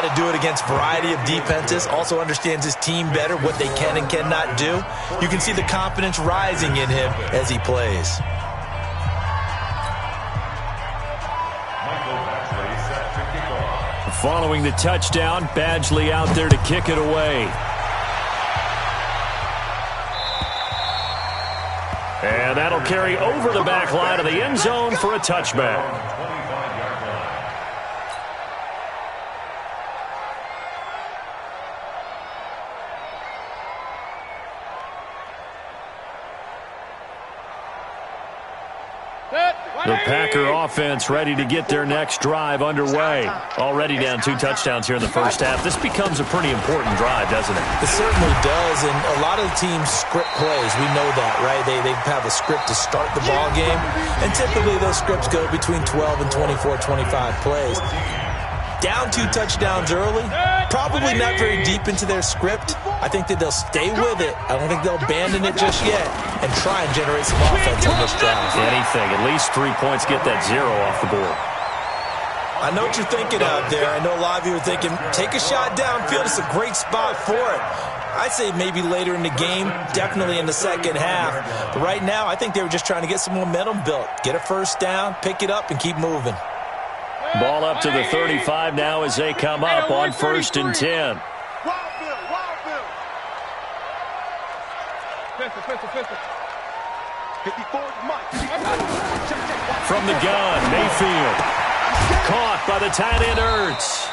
to do it against a variety of defenses, also understands his team better, what they can and cannot do. You can see the confidence rising in him as he plays. Following the touchdown, Badgley out there to kick it away. And that'll carry over the back line of the end zone for a touchback. The Packer offense ready to get their next drive underway. Already down 2 touchdowns here in the first half. This becomes a pretty important drive, doesn't it? It certainly does, and a lot of the teams script plays. We know that, right? They have a script to start the ball game, and typically those scripts go between 12 and 24, 25 plays. Down 2 touchdowns early, probably not very deep into their script. I think that they'll stay with it. I don't think they'll abandon it just yet and try and generate some offense on this drive. Anything, at least 3 points, get that 0 off the board. I know what you're thinking out there. I know a lot of you are thinking, take a shot downfield. It's a great spot for it. I'd say maybe later in the game, definitely in the second half. But right now, I think they were just trying to get some momentum built. Get a first down, pick it up, and keep moving. Ball up to the 35 now as they come up on 1st and 10. From the gun, Mayfield. Caught by the tight end, Ertz.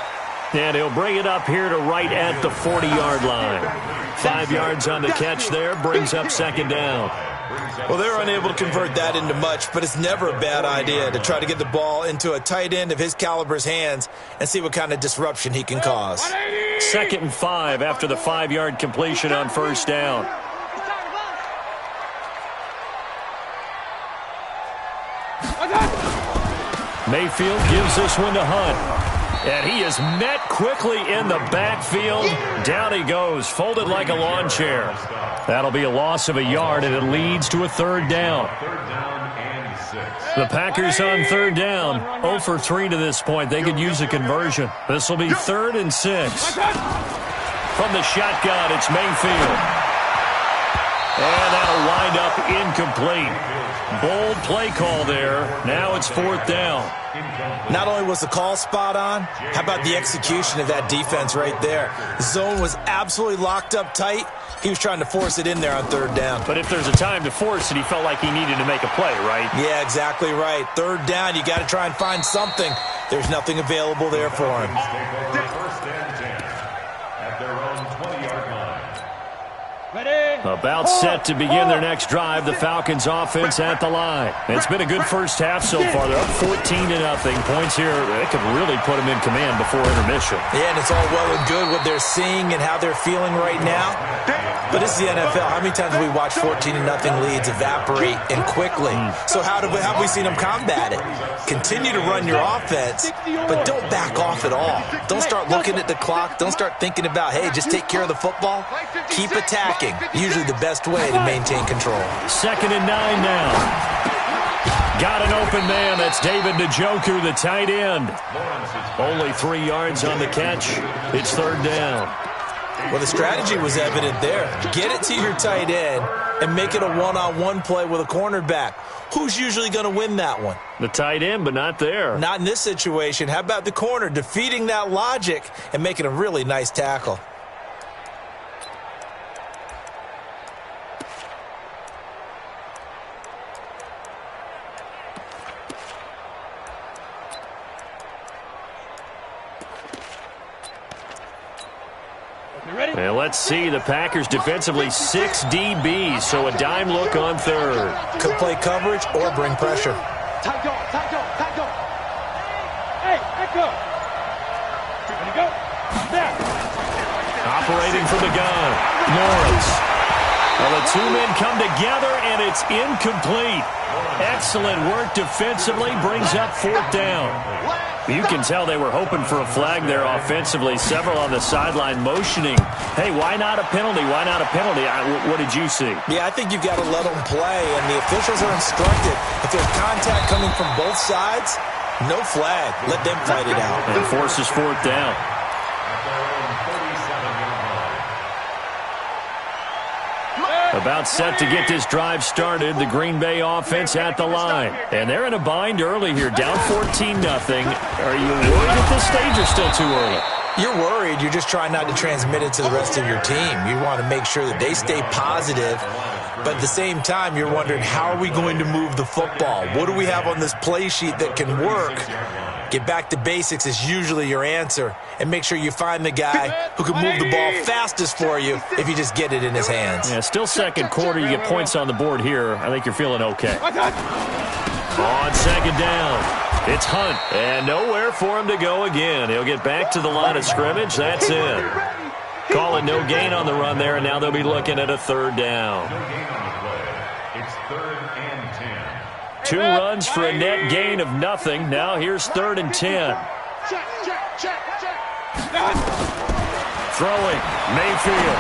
And he'll bring it up here to right at the 40-yard line. 5 yards on the catch there, brings up 2nd down. Well, they were unable to convert that into much, but it's never a bad idea to try to get the ball into a tight end of his caliber's hands and see what kind of disruption he can cause. 2nd and 5 after the 5-yard completion on 1st down. Mayfield gives this one to Hunt. And he is met quickly in the backfield. Down he goes, folded like a lawn chair. That'll be a loss of a yard, and it leads to a 3rd down. The Packers on 3rd down, 0 for 3 to this point. They could use a conversion. This will be 3rd and 6. From the shotgun, it's Mayfield. And that'll wind up incomplete. Bold play call there. Now it's 4th down. Not only was the call spot on, how about the execution of that defense right there? The zone was absolutely locked up tight. He was trying to force it in there on 3rd down. But if there's a time to force it, he felt like he needed to make a play, right? Yeah, exactly right. 3rd down, you got to try and find something. There's nothing available there for him. About set to begin their next drive, the Falcons offense at the line. It's been a good first half so far. They're up 14-0. Points here, they could really put them in command before intermission. Yeah, and it's all well and good what they're seeing and how they're feeling right now. But it's the NFL. How many times have we watched 14-0 leads evaporate and quickly? So how have we seen them combat it? Continue to run your offense, but don't back off at all. Don't start looking at the clock. Don't start thinking about, hey, just take care of the football. Keep attacking. Usually the best way to maintain control. 2nd and 9 now. Got an open man. That's David Njoku, the tight end. Only 3 yards on the catch. It's 3rd down. Well, the strategy was evident there. Get it to your tight end and make it a one-on-one play with a cornerback. Who's usually going to win that one? The tight end, but not there. Not in this situation. How about the corner defeating that logic and making a really nice tackle? And let's see, the Packers defensively 6 DBs, so a dime look on 3rd. Could play coverage or bring pressure. Operating from the gun, Lawrence. Well, the 2 men come together, and it's incomplete. Excellent work defensively, brings up 4th down. You can tell they were hoping for a flag there offensively. Several on the sideline motioning. Hey, why not a penalty? Why not a penalty? What did you see? Yeah, I think you've got to let them play, and the officials are instructed. If there's contact coming from both sides, no flag. Let them fight it out. And forces 4th down. About set to get this drive started, the Green Bay offense at the line. And they're in a bind early here, down 14-0. Are you worried at this stage or still too early? You're worried. You're just trying not to transmit it to the rest of your team. You want to make sure that they stay positive. But at the same time, you're wondering, how are we going to move the football? What do we have on this play sheet that can work? Get back to basics is usually your answer. And make sure you find the guy who can move the ball fastest for you if you just get it in his hands. Yeah, still second quarter. You get points on the board here. I think you're feeling okay. On second down, it's Hunt. And nowhere for him to go again. He'll get back to the line of scrimmage. That's it. Call it no gain on the run there, and now they'll be looking at a third down. It's 3rd and 10. 2 runs for a net gain of nothing. Now here's 3rd and 10. Throwing, Mayfield.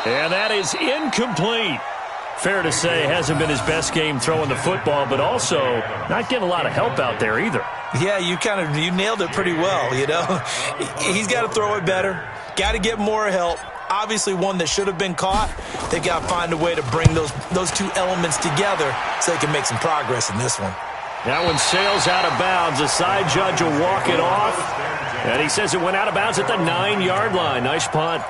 And that is incomplete. Fair to say, hasn't been his best game throwing the football, but also not getting a lot of help out there either. Yeah, you nailed it pretty well, you know. He's got to throw it better. Got to get more help. Obviously one that should have been caught. They've got to find a way to bring those two elements together so they can make some progress in this one. That one sails out of bounds. The side judge will walk it off. And he says it went out of bounds at the 9-yard line. Nice punt.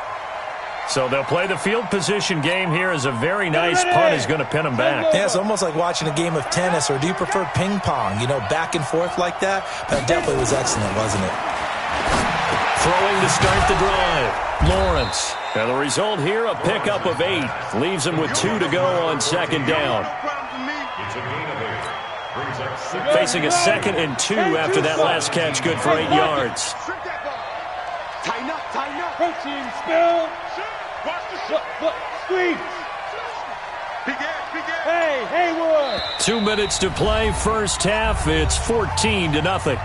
So they'll play the field position game here as a very nice punt is going to pin them back. Yeah, it's almost like watching a game of tennis, or do you prefer ping pong, you know, back and forth like that? That definitely was excellent, wasn't it? Throwing to start the drive, Lawrence. And the result here, a pickup of 8. Leaves him with 2 to go on second down. Facing a 2nd and 2 after that last catch, good for 8 yards. Tighten up, tighten up. Protein spill. Squeeze. Hey, Haywood. 2 minutes to play, first half. It's 14-0.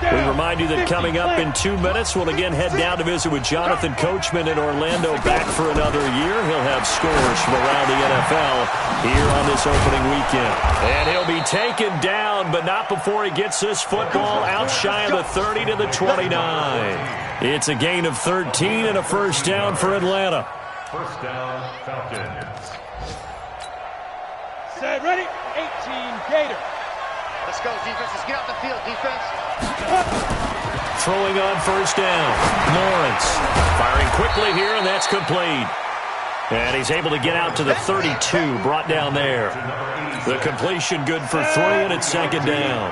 We remind you that coming up in 2 minutes, we'll again head down to visit with Jonathan Coachman in Orlando, back for another year. He'll have scores from around the NFL here on this opening weekend. And he'll be taken down, but not before he gets this football out shy of the 30 to the 29. It's a gain of 13 and a first down for Atlanta. First down, Falcons. Set, ready, 18, Gator. Let's go, defense. Let's get out the field, defense. Throwing on first down, Lawrence. Firing quickly here, and that's complete. And he's able to get out to the 32, brought down there. The completion good for 3, and it's second down.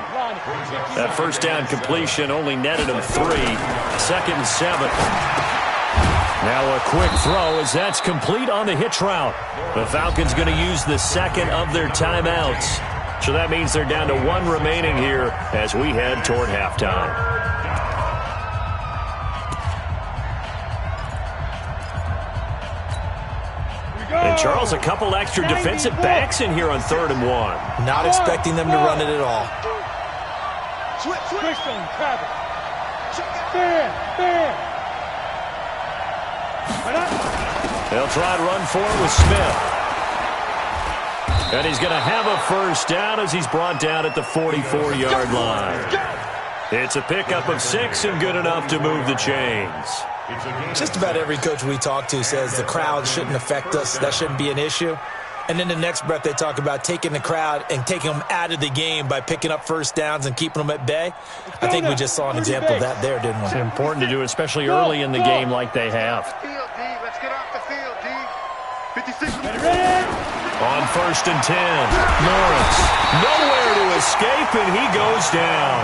That first down completion only netted him 3. 2nd and 7. Now a quick throw as that's complete on the hitch route. The Falcons going to use the 2nd of their timeouts. So that means they're down to 1 remaining here as we head toward halftime. And Charles, a couple extra defensive backs in here on 3rd and 1. Not expecting them to run it at all. Twist on cover. Bam. They'll try to run forward with Smith. And he's going to have a first down as he's brought down at the 44-yard line. It's a pickup of 6 and good enough to move the chains. Just about every coach we talk to says the crowd shouldn't affect us. That shouldn't be an issue. And then the next breath they talk about taking the crowd and taking them out of the game by picking up first downs and keeping them at bay. I think we just saw an example of that there, didn't we? It's important to do, especially early in the game like they have. Let's get off the field, D. 56. Ready. On 1st and 10, Lawrence. Nowhere to escape, and he goes down.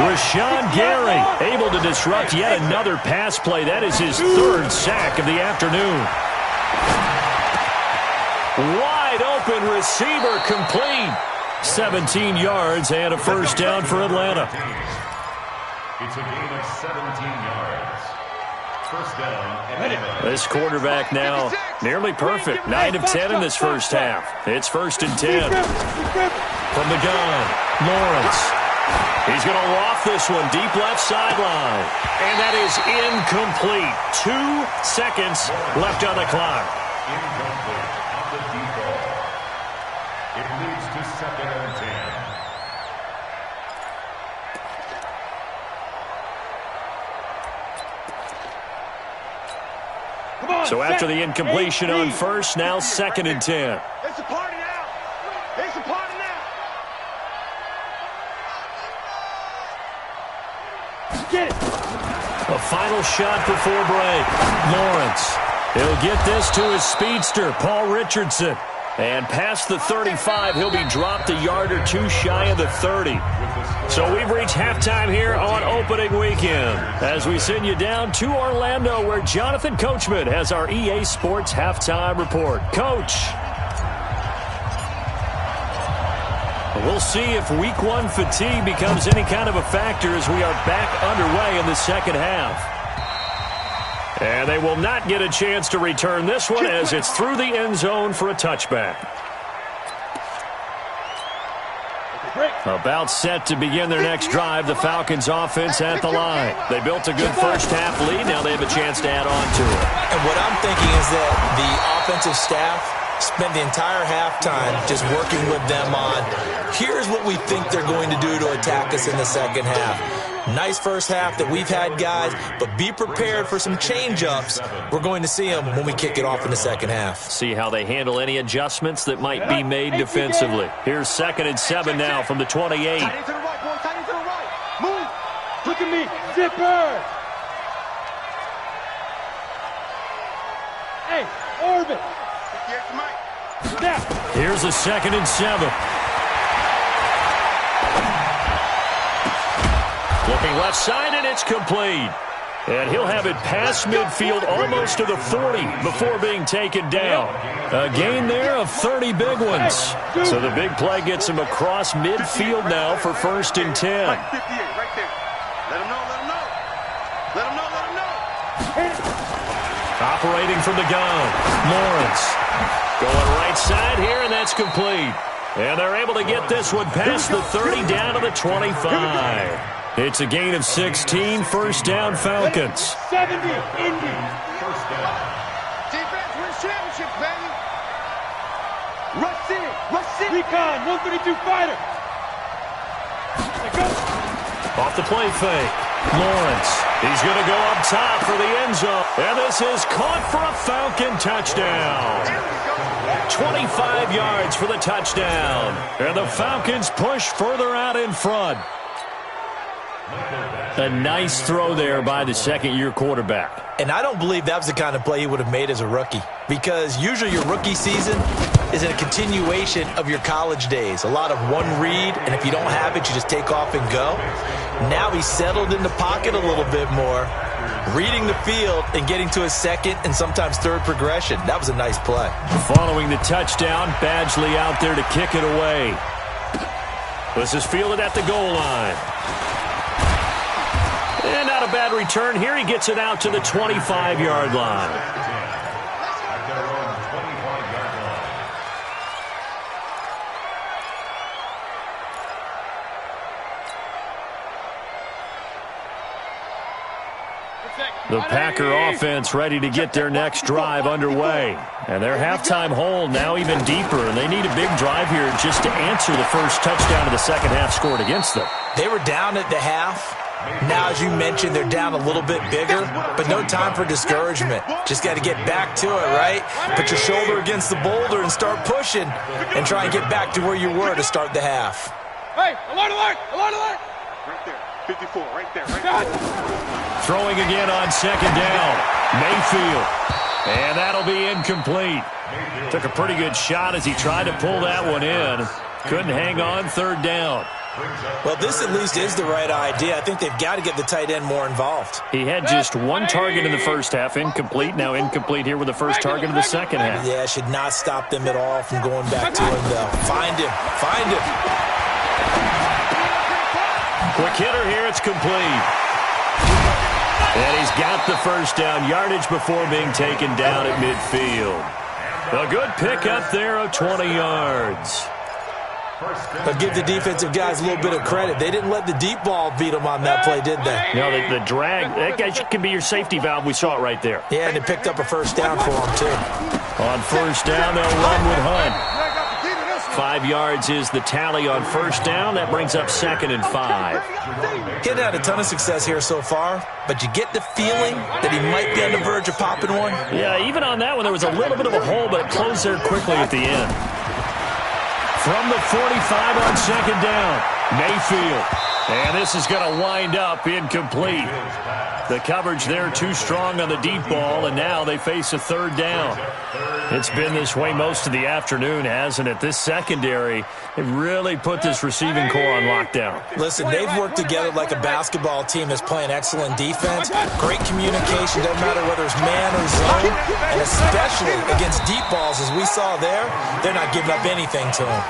Rashawn Gary able to disrupt yet another pass play. That is his 3rd sack of the afternoon. Wide open receiver complete. 17 yards and a first down for Atlanta. It's a gain of 17 yards. First down. This quarterback now nearly perfect. 9 of 10 in this first half. It's 1st and 10. From the gun, Lawrence. He's going to loft this one deep left sideline. And that is incomplete. 2 seconds left on the clock. Incomplete on the default. It leads to 2nd and 10. So after the incompletion on first, now 2nd and 10. It's a party now. It's a party now. Get it. A final shot before break. Lawrence. He'll get this to his speedster, Paul Richardson. And past the 35, he'll be dropped a yard or two shy of the 30. So we've reached halftime here on opening weekend as we send you down to Orlando where Jonathan Coachman has our EA Sports halftime report. Coach. We'll see if week one fatigue becomes any kind of a factor as we are back underway in the second half. And they will not get a chance to return this one as it's through the end zone for a touchback. About set to begin their next drive, the Falcons offense at the line. They built a good first half lead. Now they have a chance to add on to it. And what I'm thinking is that the offensive staff spent the entire halftime just working with them on, here's what we think they're going to do to attack us in the second half. Nice first half that we've had, guys, but be prepared for some change-ups. We're going to see them when we kick it off in the second half. See how they handle any adjustments that might be made defensively. Here's 2nd and 7 now from the 28. Tight end to the right, boy. Tight end to the right. Move. Look at me. Zipper. Hey, orbit. Now. Here's a 2nd and 7. Looking left side, and it's complete. And he'll have it past midfield almost to the 40 before being taken down. A gain there of 30 big ones. So the big play gets him across midfield now for 1st and 10. Right 58, right there. Let him know, let him know. Let him know, let him know. Operating from the gun, Lawrence. Going right side here, and that's complete. And they're able to get this one past the 30 down to the 25. It's a gain of 16, 1st down Falcons. 70, Indy. First down. Defense wins championships, baby. Rush in. Recon, 132 fighter. Go. Off the play fake. Lawrence. He's going to go up top for the end zone. And this is caught for a Falcon touchdown. 25 yards for the touchdown. And the Falcons push further out in front. A nice throw there by the second-year quarterback. And I don't believe that was the kind of play he would have made as a rookie, because usually your rookie season is a continuation of your college days. A lot of one read, and if you don't have it, you just take off and go. Now he's settled in the pocket a little bit more, reading the field and getting to his second and sometimes third progression. That was a nice play. Following the touchdown, Badgley out there to kick it away. This is fielded at the goal line. And not a bad return here. He gets it out to the 25-yard line. At their own 25-yard line. The Packer offense ready to get their next drive underway. And their halftime hole now even deeper. And they need a big drive here just to answer the first touchdown of the second half scored against them. They were down at the half. Now, as you mentioned, they're down a little bit bigger, but no time for discouragement. Just got to get back to it, right? Put your shoulder against the boulder and start pushing and try and get back to where you were to start the half. Hey, alert, alert, alert, alert. Right there. 54, right there, right there. Throwing again on 2nd down. Mayfield. And that'll be incomplete. Took a pretty good shot as he tried to pull that one in. Couldn't hang on 3rd down. Well, this at least is the right idea. I think they've got to get the tight end more involved. He had just one target in the first half, incomplete. Now incomplete here with the first target of the second half. Yeah, should not stop them at all from going back to him, though. Find him. Find him. Quick hitter here. It's complete. And he's got the first down yardage before being taken down at midfield. A good pickup there of 20 yards. But give the defensive guys a little bit of credit. They didn't let the deep ball beat them on that play, did they? No, the drag, that can be your safety valve. We saw it right there. Yeah, and they picked up a first down for them, too. On 1st down, they'll run with Hunt. 5 yards is the tally on first down. That brings up 2nd and 5. He hadn't had a ton of success here so far, but you get the feeling that he might be on the verge of popping one. Yeah, even on that one, there was a little bit of a hole, but it closed there quickly at the end. From the 45 on 2nd down, Mayfield. And this is going to wind up incomplete. The coverage there too strong on the deep ball, and now they face a 3rd down. It's been this way most of the afternoon, hasn't it? This secondary, they really put this receiving core on lockdown. Listen, they've worked together like a basketball team that's playing excellent defense. Great communication, doesn't matter whether it's man or zone. And especially against deep balls, as we saw there, they're not giving up anything to them.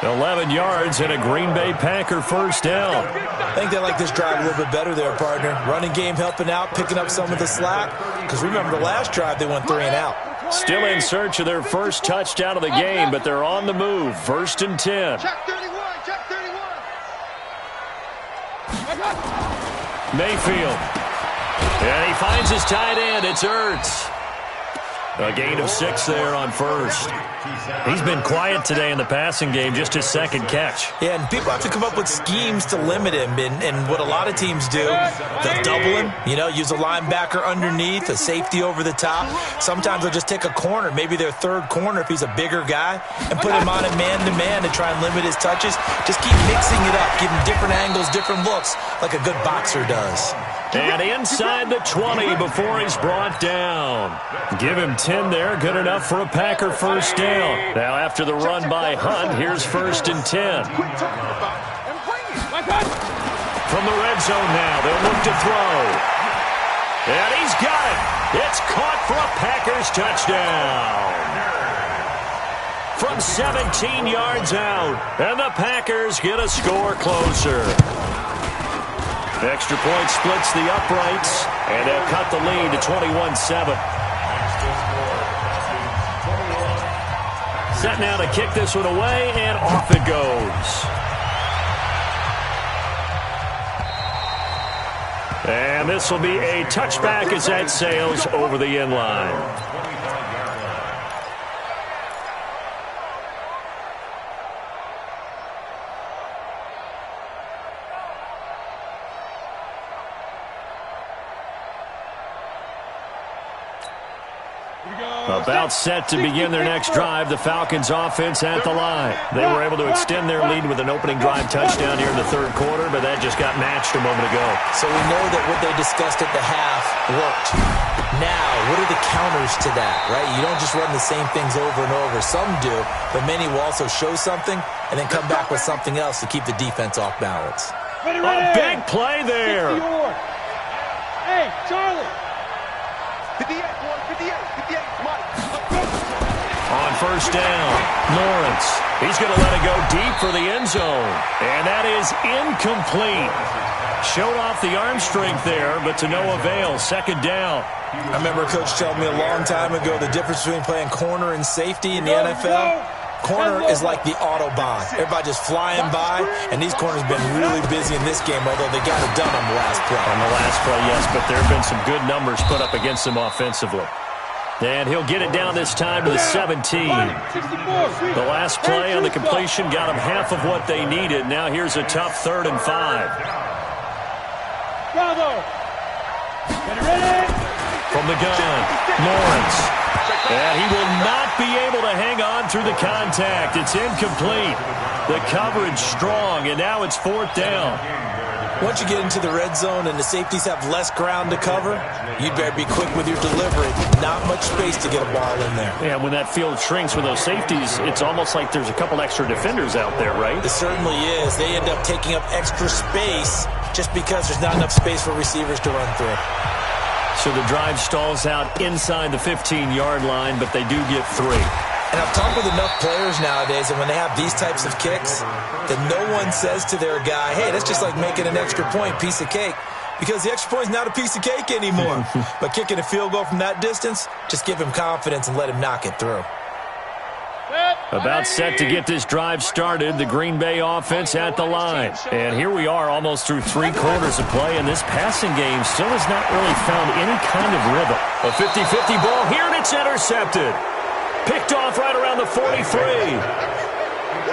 11 yards and a Green Bay Packer first down. I think they like this drive a little bit better there, partner. Running game helping out, picking up some of the slack. Because remember, the last drive they went 3 and out. Still in search of their first touchdown of the game, but they're on the move. 1st and 10. Check 31, check 31. Mayfield. And he finds his tight end. It's Ertz. A gain of 6 there on first. He's been quiet today in the passing game, just his 2nd catch. Yeah, and people have to come up with schemes to limit him. And what a lot of teams do, they'll double him, use a linebacker underneath, a safety over the top. Sometimes they'll just take a corner, maybe their 3rd corner if he's a bigger guy, and put him on a man-to-man to try and limit his touches. Just keep mixing it up, give him different angles, different looks, like a good boxer does. And inside the 20 before he's brought down. Give him 10 there, good enough for a Packer first down. Now after the run by Hunt, here's 1st and 10. From the red zone now, they'll look to throw. And he's got it. It's caught for a Packers touchdown. From 17 yards out, and the Packers get a score closer. Extra point splits the uprights, and they'll cut the lead to 21-7. Set now to kick this one away, and off it goes. And this will be a touchback as that sails over the end line. About set to begin their next drive, the Falcons offense at the line. They were able to extend their lead with an opening drive touchdown here in the 3rd quarter, but that just got matched a moment ago. So we know that what they discussed at the half worked. Now, what are the counters to that, right? You don't just run the same things over and over. Some do, but many will also show something and then come back with something else to keep the defense off balance. A big play there. Hey, Charlie. 58, boy, 58, 58, Mike. On first down, Lawrence. He's going to let it go deep for the end zone. And that is incomplete. Showed off the arm strength there, but to no avail. 2nd down. I remember Coach telling me a long time ago the difference between playing corner and safety in the NFL. Corner is like the Autobahn. Everybody just flying by, and these corners have been really busy in this game, although they got it done on the last play. On the last play, yes, but there have been some good numbers put up against them offensively. And he'll get it down this time to the 17. The last play on the completion got them half of what they needed. Now here's a tough 3rd and 5. From the gun, Lawrence. And he will not be able to hang on through the contact. It's incomplete. The coverage strong, and now it's 4th down. Once you get into the red zone and the safeties have less ground to cover, you'd better be quick with your delivery. Not much space to get a ball in there. Yeah, when that field shrinks with those safeties, it's almost like there's a couple extra defenders out there, right? It certainly is. They end up taking up extra space just because there's not enough space for receivers to run through. So the drive stalls out inside the 15-yard line, but they do get 3. And I've talked with enough players nowadays, and when they have these types of kicks, that no one says to their guy, hey, that's just like making an extra point, piece of cake. Because the extra point is not a piece of cake anymore. But kicking a field goal from that distance, just give him confidence and let him knock it through. About set to get this drive started, the Green Bay offense at the line. And here we are almost through 3 quarters of play, and this passing game still has not really found any kind of rhythm. A 50-50 ball here, and it's intercepted. Picked off right around the 43.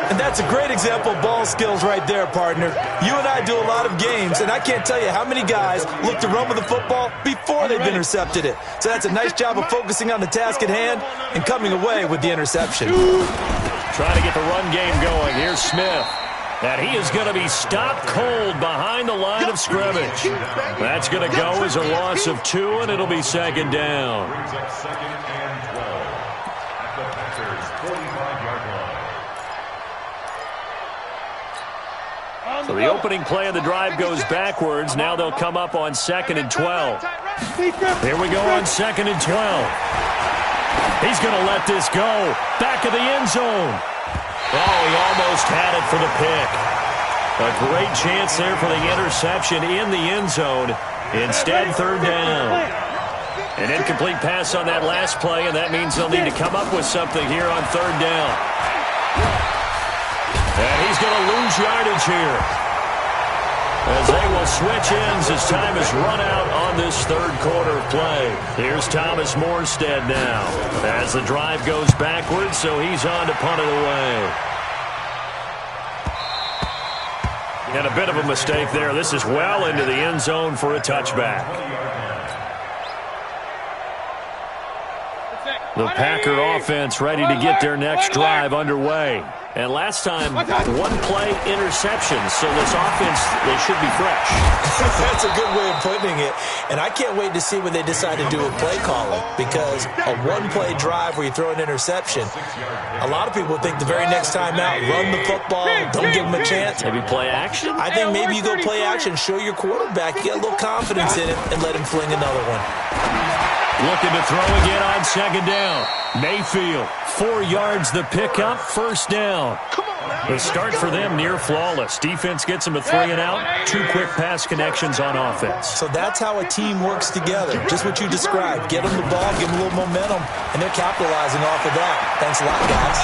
And that's a great example of ball skills right there, partner. You and I do a lot of games, and I can't tell you how many guys look to run with the football before they've intercepted it. So that's a nice job of focusing on the task at hand and coming away with the interception. Trying to get the run game going. Here's Smith. And he is going to be stopped cold behind the line of scrimmage. That's going to go as a loss of 2, and it'll be second down. Brings up 2nd and 12 at the Packers' 45-yard line. So the opening play of the drive goes backwards. Now they'll come up on 2nd and 12. Here we go on 2nd and 12. He's going to let this go. Back of the end zone. Oh, he almost had it for the pick. A great chance there for the interception in the end zone. Instead, third down. An incomplete pass on that last play, and that means they'll need to come up with something here on third down. And he's going to lose yardage here, as they will switch ends as time is run out on this third quarter of play. Here's Thomas Morstead now as the drive goes backwards, so he's on to punt it away. And a bit of a mistake there. This is well into the end zone for a touchback. The Packer offense ready to get their next drive underway. And last time, one-play interceptions, so this offense, they should be fresh. That's a good way of putting it. And I can't wait to see when they decide to do a play calling, because a one-play drive where you throw an interception, a lot of people think the very next time out, run the football, don't give them a chance. Maybe play action? I think maybe you go play action, show your quarterback, you get a little confidence in it, and let him fling another one. Looking to throw again on second down. Mayfield, 4 yards the pickup, first down. The start for them near flawless. Defense gets them a 3 and out. 2 quick pass connections on offense. So that's how a team works together. Just what you described. Get them the ball, give them a little momentum, and they're capitalizing off of that. Thanks a lot, guys.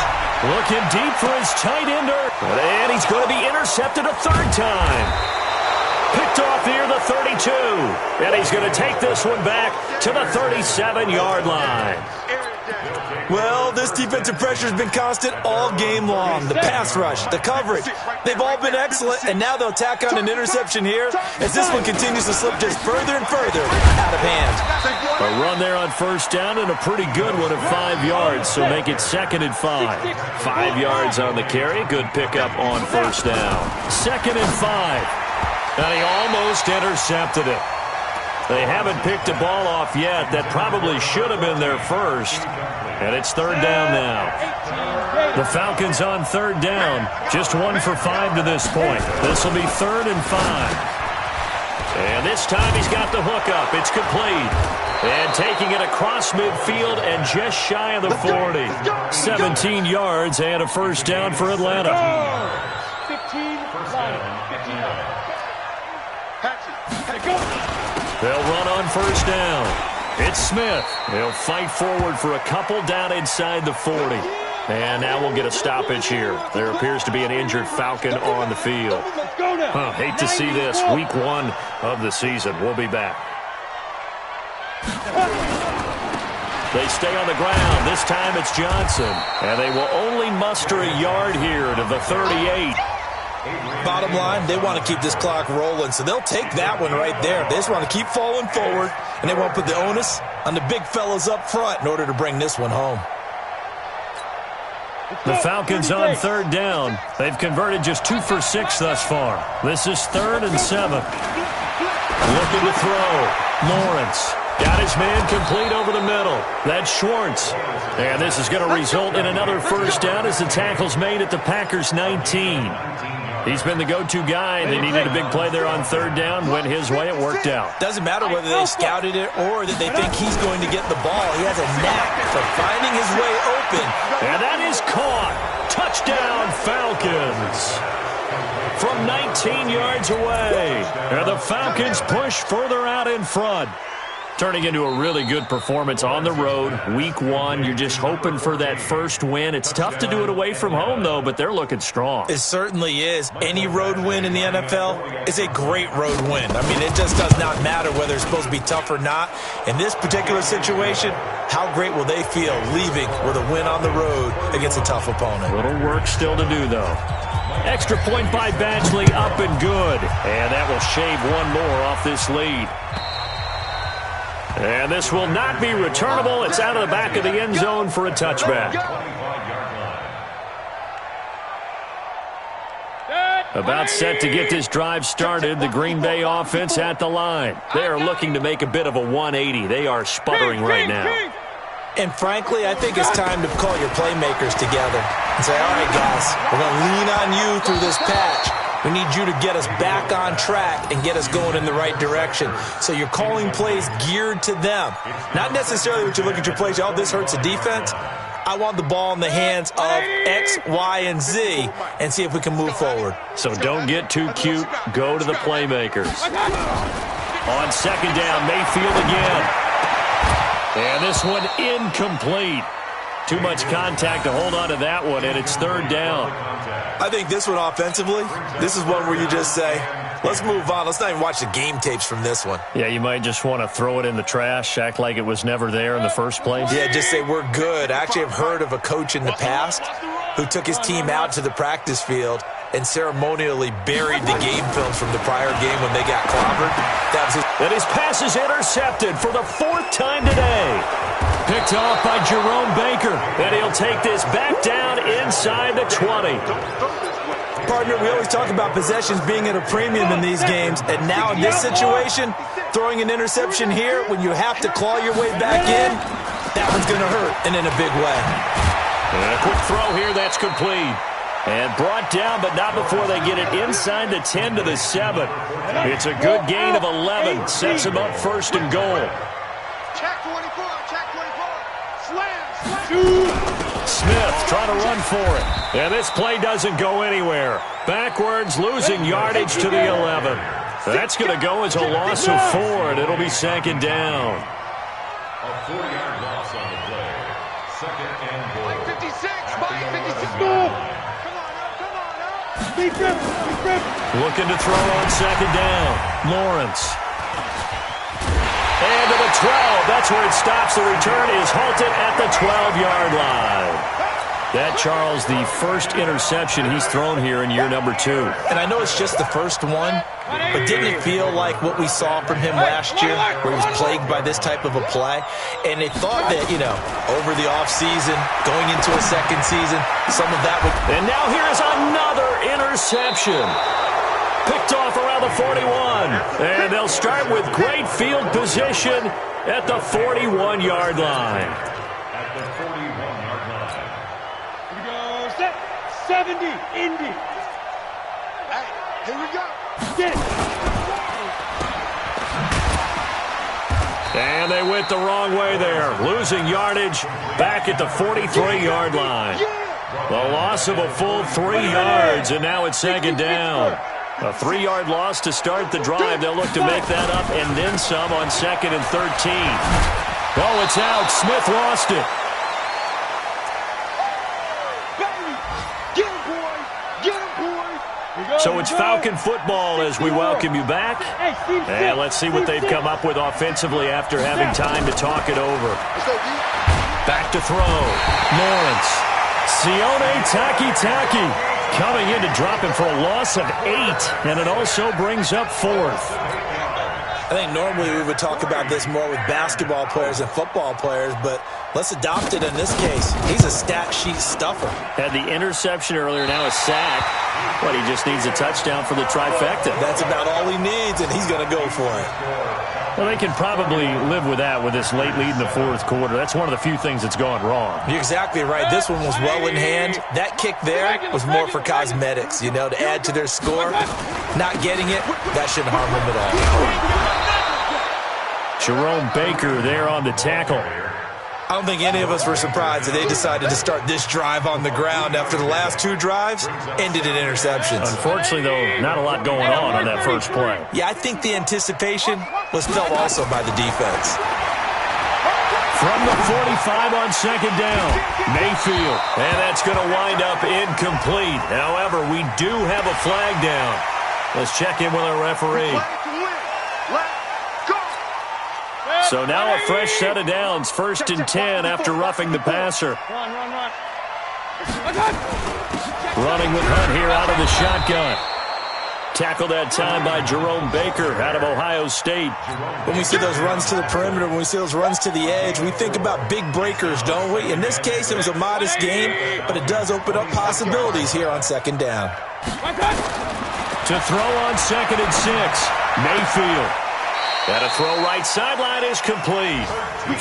Looking deep for his tight ender. And he's going to be intercepted a third time. Picked off near the 32. And he's going to take this one back to the 37-yard line. Well, this defensive pressure has been constant all game long. The pass rush, the coverage, they've all been excellent, and now they'll tack on an interception here as this one continues to slip just further and further out of hand. A run there on first down and a pretty good one of 5 yards, so make it 2nd and 5. 5 yards on the carry, good pickup on first down. 2nd and 5. And he almost intercepted it. They haven't picked a ball off yet. That probably should have been their first. And it's third down now. The Falcons on third down. Just 1 for 5 to this point. This will be 3rd and 5. And this time he's got the hook up. It's complete. And taking it across midfield and just shy of the 40. 17 yards and a first down for Atlanta. 15. They'll run on first down. It's Smith. He'll fight forward for a couple down inside the 40. And now we'll get a stoppage here. There appears to be an injured Falcon on the field. Hate to see this. Week 1 of the season. We'll be back. They stay on the ground. This time it's Johnson. And they will only muster a yard here to the 38. Bottom line, they want to keep this clock rolling, so they'll take that one right there. They just want to keep falling forward, and they won't put the onus on the big fellas up front in order to bring this one home. The Falcons on third down. They've converted just 2 for 6 thus far. This is 3rd and 7. Looking to throw. Lawrence. Got his man complete over the middle. That's Schwartz. And this is going to result in another first down as the tackle's made at the Packers' 19. He's been the go-to guy. They needed a big play there on third down. Went his way. It worked out. Doesn't matter whether they scouted it or that they think he's going to get the ball. He has a knack for finding his way open. And that is caught. Touchdown, Falcons. From 19 yards away. And the Falcons push further out in front. Turning into a really good performance on the road. Week 1, you're just hoping for that first win. It's tough to do it away from home, though, but they're looking strong. It certainly is. Any road win in the NFL is a great road win. I mean, it just does not matter whether it's supposed to be tough or not. In this particular situation, how great will they feel leaving with a win on the road against a tough opponent? A little work still to do, though. Extra point by Badgley, up and good. And that will shave one more off this lead. And this will not be returnable. It's out of the back of the end zone for a touchback. About set to get this drive started. The Green Bay offense at the line. They are looking to make a bit of a 180. They are sputtering right now. And frankly, I think it's time to call your playmakers together and say, all right, guys, we're going to lean on you through this patch. We need you to get us back on track and get us going in the right direction. So you're calling plays geared to them. Not necessarily what you look at your plays, oh, this hurts the defense. I want the ball in the hands of X, Y, and Z and see if we can move forward. So don't get too cute. Go to the playmakers. On second down, Mayfield again. And this one incomplete. Too much contact to hold on to that one, and it's third down. I think this one offensively, this is one where you just say, let's move on. Let's not even watch the game tapes from this one. Yeah, you might just want to throw it in the trash, act like it was never there in the first place. Yeah, just say we're good. I actually have heard of a coach in the past who took his team out to the practice field and ceremonially buried the game films from the prior game when they got clobbered. And his pass is intercepted for the 4th time today. Picked off by Jerome Baker. And he'll take this back down inside the 20. Partner, we always talk about possessions being at a premium in these games. And now in this situation, throwing an interception here when you have to claw your way back in, that one's going to hurt, and in a big way. And a quick throw here, that's complete. And brought down, but not before they get it inside the 10 to the 7. It's a good gain of 11. Sets them up first and goal. Check 24, check 24. Slam. Smith trying to run for it. And this play doesn't go anywhere. Backwards, losing yardage to the 11. That's going to go as a loss of 4, and it'll be second down. A 40-yard loss on the play. Second and goal. 56, Mike 56. Looking to throw on second down. Lawrence. And to the 12. That's where it stops. The return is halted at the 12-yard line. That, Charles, the first interception he's thrown here in year number 2. And I know it's just the first one, but didn't it feel like what we saw from him last year, where he was plagued by this type of a play? And they thought that, over the offseason, going into a second season, some of that would... And now here is another interception. Picked off around the 41. And they'll start with great field position at the 41-yard line. At the 41-yard line. 70, Indy. Hey, here we go. Get it. And they went the wrong way there. Losing yardage back at the 43-yard line. The loss of a full 3 yards, and now it's second down. A 3-yard loss to start the drive. They'll look to make that up and then some on second and 13. Oh, it's out. Smith lost it. So it's Falcon football as we welcome you back. And let's see what they've come up with offensively after having time to talk it over. Back to throw. Lawrence. Sione Taki coming in to drop him for a loss of 8. And it also brings up 4th. I think normally we would talk about this more with basketball players and football players, but let's adopt it in this case. He's a stat sheet stuffer. Had the interception earlier, now a sack. But he just needs a touchdown for the trifecta. That's about all he needs, and he's going to go for it. Well, they can probably live with that with this late lead in the 4th quarter. That's one of the few things that's gone wrong. You're exactly right. This one was well in hand. That kick there was more for cosmetics, to add to their score. Not getting it, that shouldn't harm them at all. Jerome Baker there on the tackle. I don't think any of us were surprised that they decided to start this drive on the ground after the last 2 drives ended in interceptions. Unfortunately, though, not a lot going on that first play. Yeah, I think the anticipation was felt also by the defense. From the 45 on second down, Mayfield. And that's going to wind up incomplete. However, we do have a flag down. Let's check in with our referee. So now a fresh set of downs, 1st and 10 after roughing the passer. Running with Hunt here out of the shotgun. Tackled that time by Jerome Baker out of Ohio State. When we see those runs to the perimeter, when we see those runs to the edge, we think about big breakers, don't we? In this case, it was a modest game, but it does open up possibilities here on second down. To throw on 2nd and 6, Mayfield. And a throw right sideline is complete.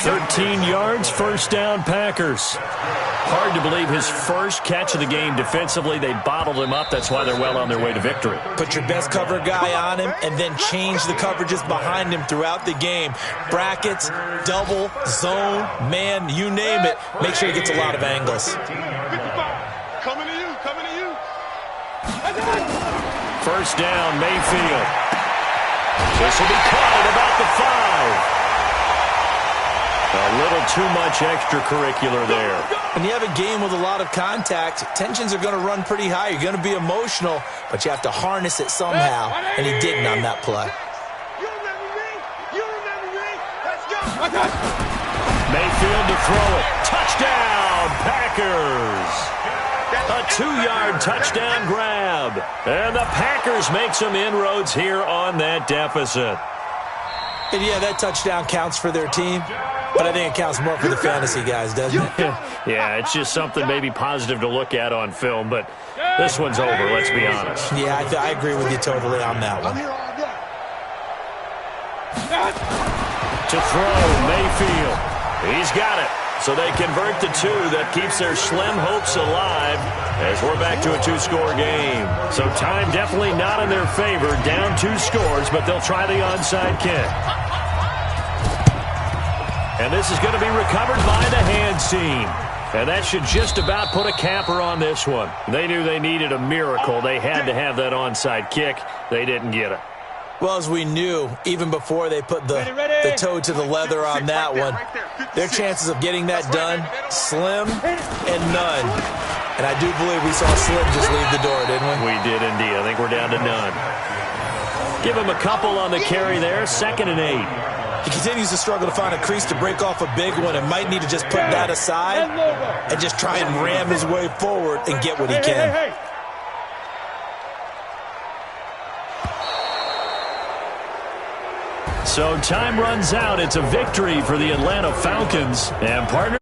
13 yards, 1st down Packers. Hard to believe his first catch of the game defensively. They bottled him up. That's why they're well on their way to victory. Put your best cover guy on him and then change the coverages behind him throughout the game. Brackets, double, zone, man, you name it. Make sure he gets a lot of angles. Coming to you, coming to you. 1st down, Mayfield. This will be caught at about the 5. A little too much extracurricular there. When you have a game with a lot of contact, tensions are going to run pretty high. You're going to be emotional, but you have to harness it somehow, and he didn't on that play. Mayfield to throw it. Touchdown, Packers. A 2-yard touchdown grab. And the Packers make some inroads here on that deficit. And yeah, that touchdown counts for their team, but I think it counts more for the fantasy guys, doesn't it? Yeah, it's just something maybe positive to look at on film, but this one's over, let's be honest. Yeah, I agree with you totally on that one. To throw, Mayfield. He's got it. So they convert the 2. That keeps their slim hopes alive as we're back to a 2-score game. So time definitely not in their favor. Down 2 scores, but they'll try the onside kick. And this is going to be recovered by the hands team. And that should just about put a capper on this one. They knew they needed a miracle. They had to have that onside kick. They didn't get it. Well, as we knew, even before they put the toe to the leather on that one, their chances of getting that done, slim and none. And I do believe we saw Slim just leave the door, didn't we? We did indeed. I think we're down to none. Give him a couple on the carry there, 2nd and 8. He continues to struggle to find a crease to break off a big one and might need to just put that aside and just try and ram his way forward and get what he can. So time runs out. It's a victory for the Atlanta Falcons. And partner.